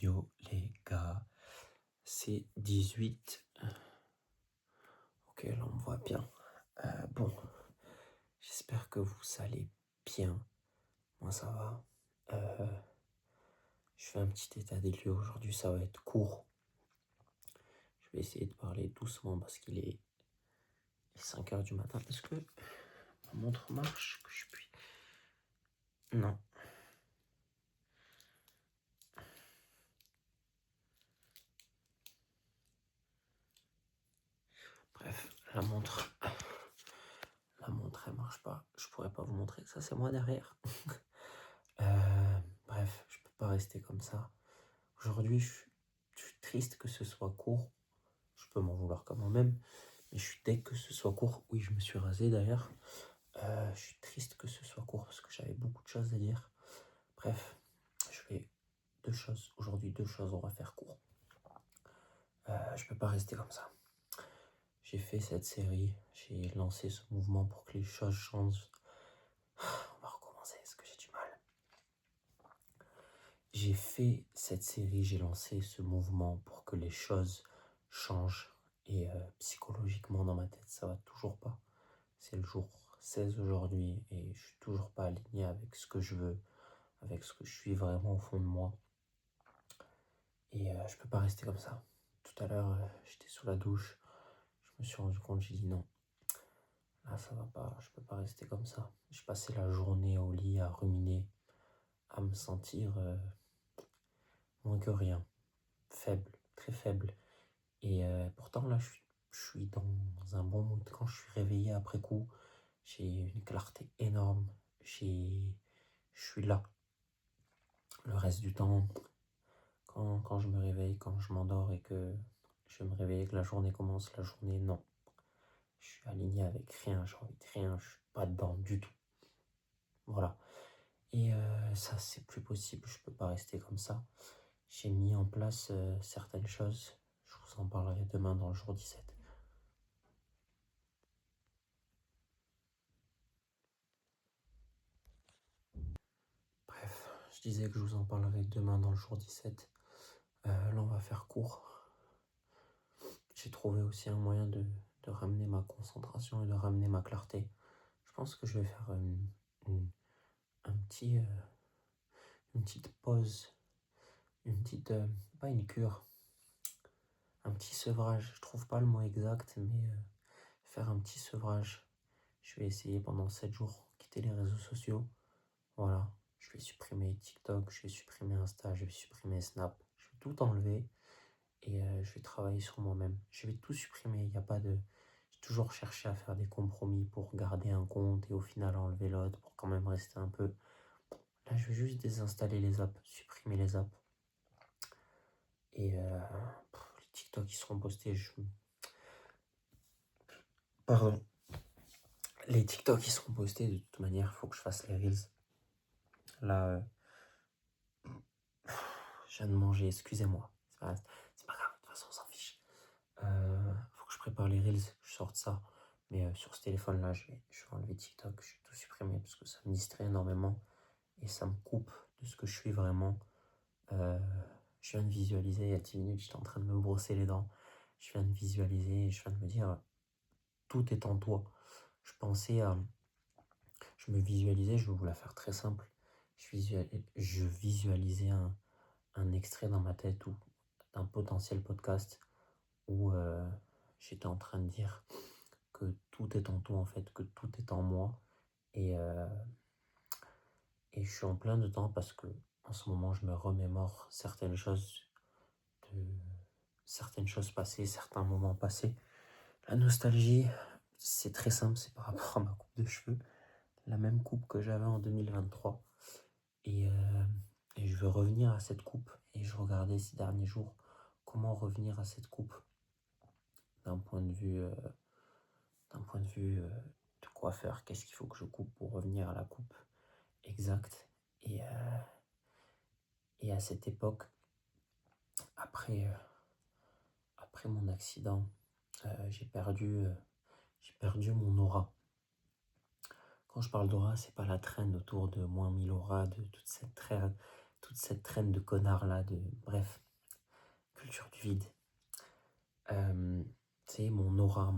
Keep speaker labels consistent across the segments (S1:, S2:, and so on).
S1: Yo les gars, c'est 18. Ok, là on me voit bien. Bon, j'espère que vous allez bien. Moi ça va. Je fais un petit état des lieux aujourd'hui, ça va être court. Je vais essayer de parler doucement parce qu'il est 5h du matin. Est-ce que ma montre marche? Que je puis. Non. Bref, la montre elle marche pas. Je pourrais pas vous montrer que ça c'est moi derrière. Bref, je peux pas rester comme ça. Aujourd'hui, je suis triste que ce soit court. Je peux m'en vouloir quand même. Mais je suis deg que ce soit court. Oui, je me suis rasé d'ailleurs. Je suis triste que ce soit court parce que j'avais beaucoup de choses à dire. Bref, je fais deux choses. Aujourd'hui, deux choses, on va faire court. Je peux pas rester comme ça. J'ai fait cette série. J'ai lancé ce mouvement pour que les choses changent. On va recommencer. Est-ce que j'ai du mal? J'ai fait cette série, j'ai lancé ce mouvement pour que les choses changent. Et psychologiquement dans ma tête, ça va toujours pas. C'est le jour 16 aujourd'hui et je suis toujours pas aligné avec ce que je veux, avec ce que je suis vraiment au fond de moi. Et je peux pas rester comme ça. Tout à l'heure, j'étais sous la douche, je me suis rendu compte, j'ai dit non. Là, ça va pas, je peux pas rester comme ça. J'ai passé la journée au lit à ruminer, à me sentir moins que rien, faible, très faible. Et pourtant, là, je suis dans un bon mood. Quand je suis réveillé après coup, j'ai une clarté énorme. Je suis là. Le reste du temps, quand je me réveille, quand je m'endors et que je me réveille et que la journée commence, la journée, non. Je suis aligné avec rien, j'ai envie de rien, je suis pas dedans du tout. Voilà. Et ça, c'est plus possible, je peux pas rester comme ça. J'ai mis en place certaines choses. Je vous en parlerai demain dans le jour 17. Bref, je disais que je vous en parlerai demain dans le jour 17. Là, on va faire court. J'ai trouvé aussi un moyen de ramener ma concentration et de ramener ma clarté. Je pense que je vais faire un petit, une petite pause, une petite, pas une cure, un petit sevrage. Je trouve pas le mot exact, mais faire un petit sevrage. Je vais essayer pendant 7 jours, quitter les réseaux sociaux. Voilà, je vais supprimer TikTok, je vais supprimer Insta, je vais supprimer Snap. Je vais tout enlever et je vais travailler sur moi-même. Je vais tout supprimer, il n'y a pas de... J'ai toujours cherché à faire des compromis pour garder un compte et au final enlever l'autre pour quand même rester un peu... Là, je vais juste désinstaller les apps, supprimer les apps. Et les TikTok qui seront postés, Pardon. Les TikTok qui seront postés, de toute manière, il faut que je fasse les Reels. Là, je viens de manger, excusez-moi. C'est pas grave, de toute façon, on s'en fiche. Faut que je prépare les Reels, que je sorte ça. Mais sur ce téléphone-là, je vais enlever TikTok, je vais tout supprimer parce que ça me distrait énormément et ça me coupe de ce que je suis vraiment. Je viens de visualiser, il y a 10 minutes, j'étais en train de me brosser les dents. Je viens de visualiser, je viens de me dire, tout est en toi. Je me visualisais, je vais vous la faire très simple. Je visualisais un extrait dans ma tête ou d'un potentiel podcast où j'étais en train de dire que tout est en toi en fait, que tout est en moi. Et, euh, et je suis en plein dedans parce que en ce moment je me remémore certaines choses passées, certains moments passés. La nostalgie, c'est très simple, c'est par rapport à ma coupe de cheveux, la même coupe que j'avais en 2023. Et je veux revenir à cette coupe. Et je regardais ces derniers jours comment revenir à cette coupe d'un point de vue de coiffeur. Qu'est-ce qu'il faut que je coupe pour revenir à la coupe exacte. Et à cette époque, après mon accident, j'ai perdu mon aura. Quand je parle d'aura, c'est pas la traîne autour de moins 1000 auras, de toute cette traîne, toute cette traîne de connards là, bref, culture du vide. Tu sais, mon aura,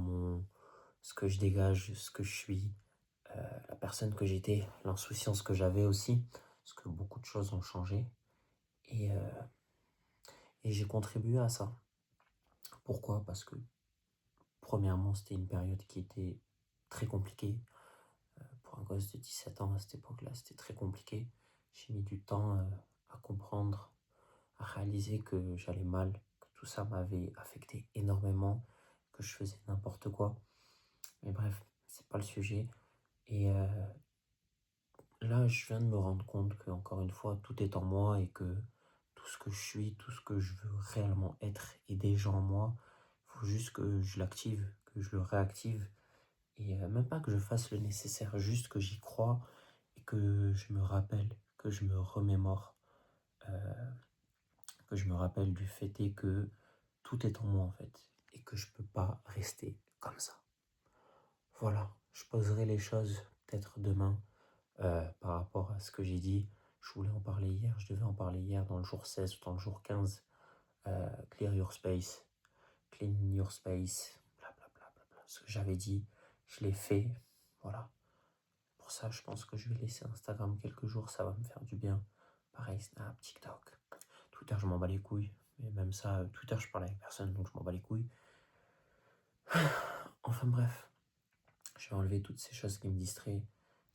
S1: ce que je dégage, ce que je suis, la personne que j'étais, l'insouciance que j'avais aussi, parce que beaucoup de choses ont changé. Et, euh, et j'ai contribué à ça. Pourquoi? Parce que, premièrement, c'était une période qui était très compliquée. Pour un gosse de 17 ans à cette époque-là, c'était très compliqué. J'ai mis du temps à comprendre, à réaliser que j'allais mal, que tout ça m'avait affecté énormément, que je faisais n'importe quoi. Mais bref, c'est pas le sujet. Et là, je viens de me rendre compte que, encore une fois, tout est en moi et que tout ce que je suis, tout ce que je veux réellement être est déjà en moi. Il faut juste que je l'active, que je le réactive. Et même pas que je fasse le nécessaire, juste que j'y crois et que je me rappelle, que je me remémore, euh, que je me rappelle du fait est que tout est en moi en fait et que je peux pas rester comme ça. Voilà, je poserai les choses peut-être demain par rapport à ce que j'ai dit. Je voulais en parler hier, je devais en parler hier dans le jour 16 ou dans le jour 15. Clear your space, clean your space, blablabla. Ce que j'avais dit, je l'ai fait. Voilà. Pour ça, je pense que je vais laisser Instagram quelques jours, ça va me faire du bien. Pareil, Snap, TikTok. Twitter, je m'en bats les couilles. Mais même ça, Twitter, je parle avec personne, donc je m'en bats les couilles. Enfin bref, j'ai enlevé toutes ces choses qui me distraient.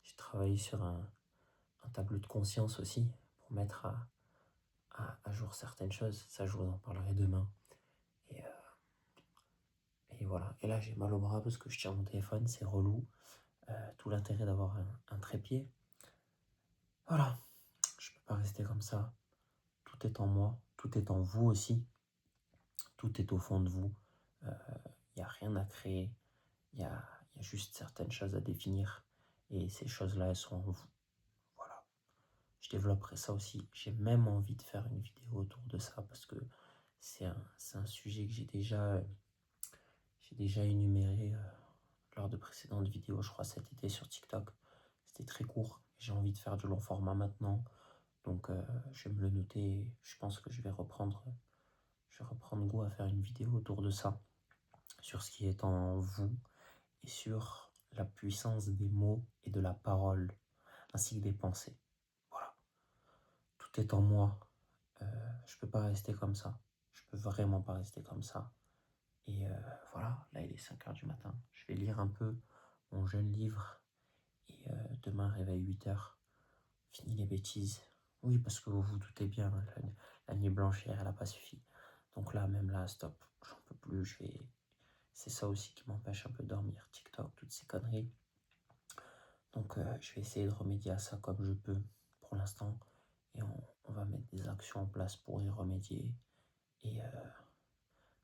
S1: J'ai travaillé sur un tableau de conscience aussi, pour mettre à jour certaines choses. Ça, je vous en parlerai demain. Et, et voilà. Et là, j'ai mal au bras parce que je tiens mon téléphone, c'est relou. Tout l'intérêt d'avoir un trépied. Voilà, je peux pas rester comme ça. Tout est en moi, tout est en vous aussi. Tout est au fond de vous. Il n'y a rien à créer. Il y a juste certaines choses à définir. Et ces choses-là, elles sont en vous. Voilà. Je développerai ça aussi. J'ai même envie de faire une vidéo autour de ça parce que c'est un sujet que j'ai déjà énuméré lors de précédentes vidéos, je crois cet été sur TikTok. C'était très court. J'ai envie de faire du long format maintenant. Donc je vais me le noter. Je pense que je vais reprendre goût à faire une vidéo autour de ça. Sur ce qui est en vous et sur la puissance des mots et de la parole, ainsi que des pensées. Voilà. Tout est en moi. Je peux pas rester comme ça. Je peux vraiment pas rester comme ça. Et voilà, là il est 5h du matin. Je vais lire un peu mon jeune livre. Et demain, réveil 8h. Fini les bêtises. Oui, parce que vous vous doutez bien, la nuit blanche hier, elle n'a pas suffi. Donc là, même là, stop. J'en peux plus. C'est ça aussi qui m'empêche un peu de dormir. TikTok, toutes ces conneries. Donc je vais essayer de remédier à ça comme je peux pour l'instant. Et on va mettre des actions en place pour y remédier. Et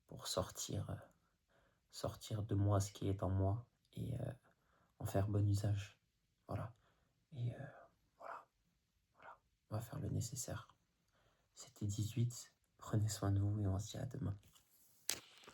S1: pour sortir de moi ce qui est en moi. Et en faire bon usage. Voilà. Et voilà. On va faire le nécessaire. C'était 18. Prenez soin de vous et on se dit à demain.